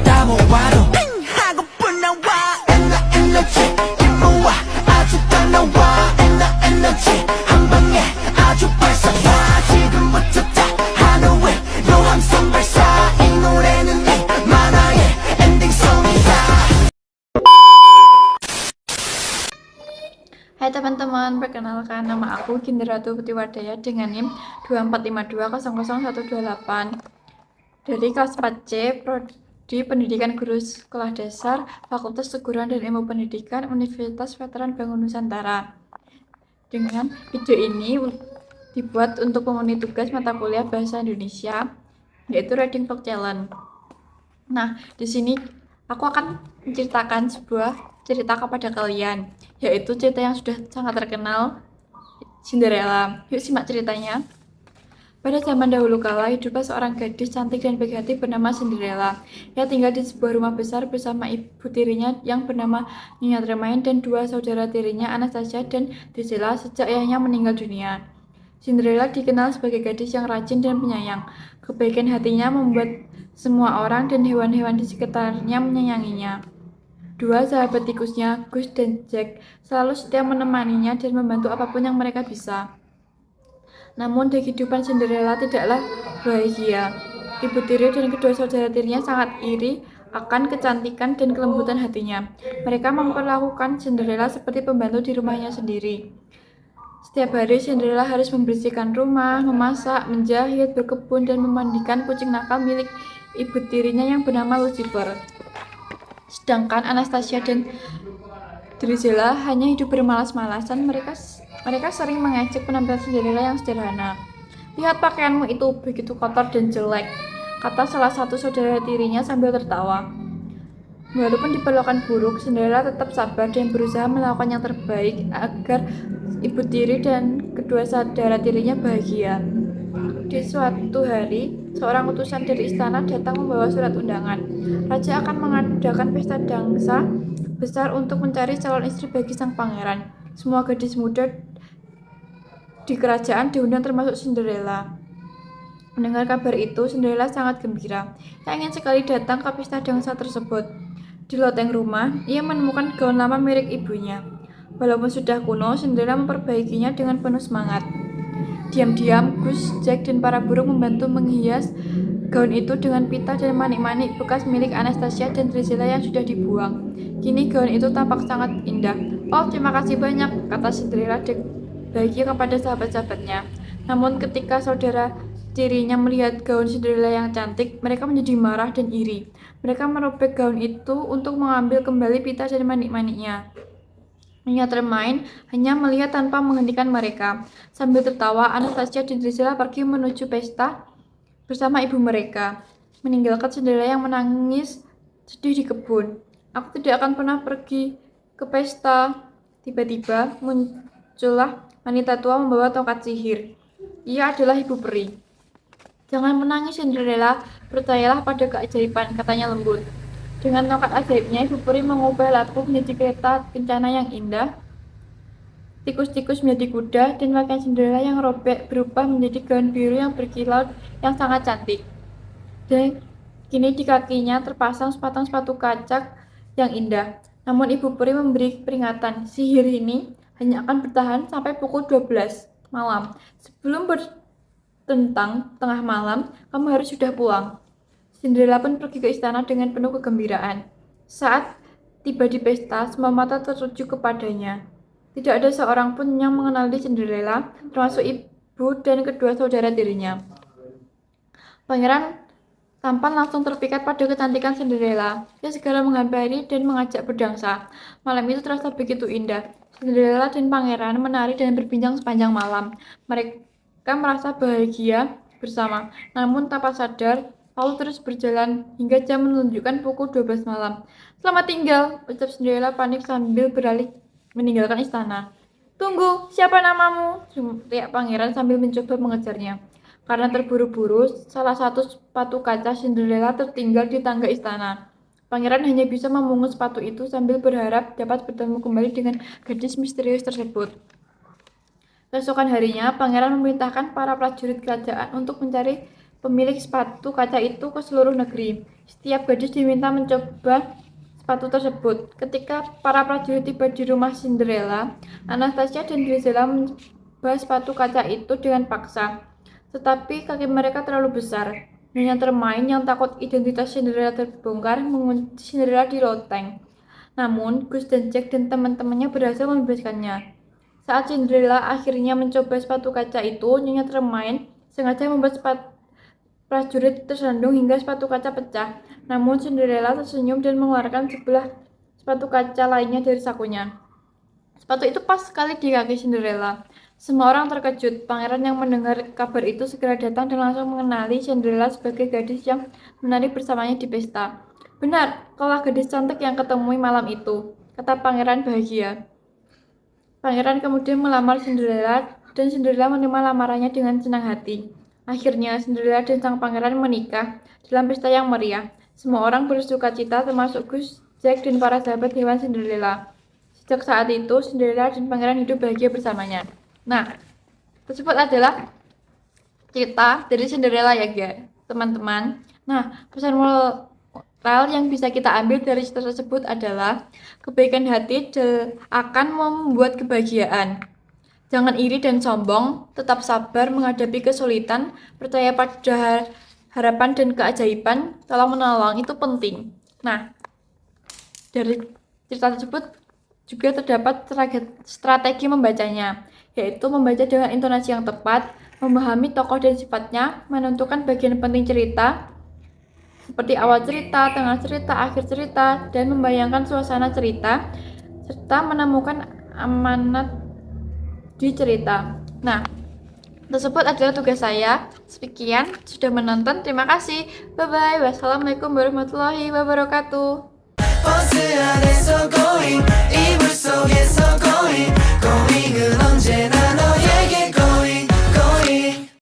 다 모아도 하고픈 나와 에너지 모아 아주 딱 나와 에너지 한 방에 아주 발사와 지금부터 다 하루에 로함성 발사 이 노래는 네 만화의 엔딩송이다. Hai teman-teman, perkenalkan nama aku Ginderatu Putiwadaya dengan NIM 2452000128 dari kelas 4C Prodi Pendidikan Guru Sekolah Dasar Fakultas Keguruan dan Ilmu Pendidikan Universitas Veteran Bangun Nusantara. Dengan video ini dibuat untuk memenuhi tugas mata kuliah Bahasa Indonesia yaitu Reading Vlog Challenge. Nah, di sini aku akan menceritakan sebuah cerita kepada kalian, yaitu cerita yang sudah sangat terkenal, Cinderella. Yuk simak ceritanya. Pada zaman dahulu kala, hiduplah seorang gadis cantik dan baik hati bernama Cinderella. Ia tinggal di sebuah rumah besar bersama ibu tirinya yang bernama Nyonya Tremaine dan dua saudara tirinya Anastasia dan Drusilla sejak ayahnya meninggal dunia. Cinderella dikenal sebagai gadis yang rajin dan penyayang. Kebaikan hatinya membuat semua orang dan hewan-hewan di sekitarnya menyayanginya. Dua sahabat tikusnya, Gus dan Jack, selalu setia menemaninya dan membantu apapun yang mereka bisa. Namun kehidupan Cinderella tidaklah bahagia. Ibu tiri dan kedua saudara tirinya sangat iri akan kecantikan dan kelembutan hatinya. Mereka memperlakukan Cinderella seperti pembantu di rumahnya sendiri. Setiap hari Cinderella harus membersihkan rumah, memasak, menjahit, berkebun, dan memandikan kucing nakal milik ibu tirinya yang bernama Lucifer. Sedangkan Anastasia dan Drusilla hanya hidup bermalas-malasan. Mereka sering mengejek penampilan Cinderella yang sederhana. "Lihat pakaianmu itu begitu kotor dan jelek," kata salah satu saudara tirinya sambil tertawa. Walaupun diperlakukan buruk, Cinderella tetap sabar dan berusaha melakukan yang terbaik agar ibu tiri dan kedua saudara tirinya bahagia. Di suatu hari, seorang utusan dari istana datang membawa surat undangan. Raja akan mengadakan pesta dansa besar untuk mencari calon istri bagi sang pangeran. Semua gadis muda di kerajaan diundang termasuk Cinderella. Mendengar kabar itu, Cinderella sangat gembira. Ia ingin sekali datang ke pesta dansa tersebut. Di loteng rumah, ia menemukan gaun lama milik ibunya. Walaupun sudah kuno, Cinderella memperbaikinya dengan penuh semangat. Diam-diam, Gus, Jack, dan para burung membantu menghias gaun itu dengan pita dan manik-manik bekas milik Anastasia dan Drusilla yang sudah dibuang. Kini gaun itu tampak sangat indah. "Oh, terima kasih banyak," kata Cinderella bahagia kepada sahabat-sahabatnya. Namun ketika saudara tirinya melihat gaun Cinderella yang cantik, mereka menjadi marah dan iri. Mereka merobek gaun itu untuk mengambil kembali pita dan manik-maniknya. Nyonya Tremaine hanya melihat tanpa menghentikan mereka. Sambil tertawa, Anastasia dan Drusilla pergi menuju pesta bersama ibu mereka, meninggalkan Cinderella yang menangis sedih di kebun. "Aku tidak akan pernah pergi ke pesta." Tiba-tiba muncullah wanita tua membawa tongkat sihir. Ia adalah ibu peri. "Jangan menangis, Cinderella, percayalah pada keajaiban," katanya lembut. Dengan tongkat ajaibnya, ibu peri mengubah lampu menjadi kereta kencana yang indah, tikus-tikus menjadi kuda, dan pakaian Cinderella yang robek berubah menjadi gaun biru yang berkilau yang sangat cantik. Dan kini di kakinya terpasang sepasang sepatu kacak yang indah. Namun ibu peri memberi peringatan, sihir ini hanya akan bertahan sampai pukul 12 malam. Sebelum bertentang tengah malam, kamu harus sudah pulang. Cinderella pun pergi ke istana dengan penuh kegembiraan. Saat tiba di pesta, semua mata tertuju kepadanya. Tidak ada seorang pun yang mengenali Cinderella, termasuk ibu dan kedua saudara tirinya. Pangeran tampan langsung terpikat pada kecantikan Cinderella. Dia segera menghampiri dan mengajak berdansa. Malam itu terasa begitu indah. Cinderella dan pangeran menari dan berbincang sepanjang malam. Mereka merasa bahagia bersama, namun tanpa sadar lalu terus berjalan hingga jam menunjukkan pukul 12 malam. "Selamat tinggal," ucap Cinderella panik sambil beralih meninggalkan istana. "Tunggu, siapa namamu?" teriak pangeran sambil mencoba mengejarnya. Karena terburu-buru, salah satu sepatu kaca Cinderella tertinggal di tangga istana. Pangeran hanya bisa memungut sepatu itu sambil berharap dapat bertemu kembali dengan gadis misterius tersebut. Keesokan harinya, pangeran memerintahkan para prajurit kerajaan untuk mencari pemilik sepatu kaca itu ke seluruh negeri. Setiap gadis diminta mencoba sepatu tersebut. Ketika para prajurit tiba di rumah Cinderella, Anastasia dan Drizella mencoba sepatu kaca itu dengan paksa. Tetapi kaki mereka terlalu besar. Nyonya Tremaine yang takut identitas Cinderella terbongkar mengunci Cinderella di loteng. Namun, Gus dan Jack dan teman-temannya berhasil membebaskannya. Saat Cinderella akhirnya mencoba sepatu kaca itu, Nyonya Tremaine sengaja membuat prajurit tersandung hingga sepatu kaca pecah. Namun Cinderella tersenyum dan mengeluarkan sebelah sepatu kaca lainnya dari sakunya. Sepatu itu pas sekali di kaki Cinderella. Semua orang terkejut. Pangeran yang mendengar kabar itu segera datang dan langsung mengenali Cinderella sebagai gadis yang menari bersamanya di pesta. Benar, kaulah gadis cantik yang ketemui malam itu, kata pangeran bahagia. Pangeran kemudian melamar Cinderella dan Cinderella menerima lamarannya dengan senang hati. Akhirnya Cinderella dan sang pangeran menikah dalam pesta yang meriah. Semua orang bersuka cita termasuk Gus, Jack, dan para sahabat hewan Cinderella. Sejak saat itu, Cinderella dan pangeran hidup bahagia bersamanya. Nah, tersebut adalah cerita dari Cinderella ya guys, teman-teman. Nah, pesan moral yang bisa kita ambil dari cerita tersebut adalah kebaikan hati akan membuat kebahagiaan. Jangan iri dan sombong, tetap sabar menghadapi kesulitan, percaya pada harapan dan keajaiban, tolong-menolong itu penting. Nah, dari cerita tersebut juga terdapat strategi membacanya, yaitu membaca dengan intonasi yang tepat, memahami tokoh dan sifatnya, menentukan bagian penting cerita, seperti awal cerita, tengah cerita, akhir cerita, dan membayangkan suasana cerita, serta menemukan amanat di cerita. Nah, tersebut adalah tugas saya. Sekian, sudah menonton. Terima kasih. Bye-bye. Wassalamualaikum warahmatullahi wabarakatuh. 버스 안에서 going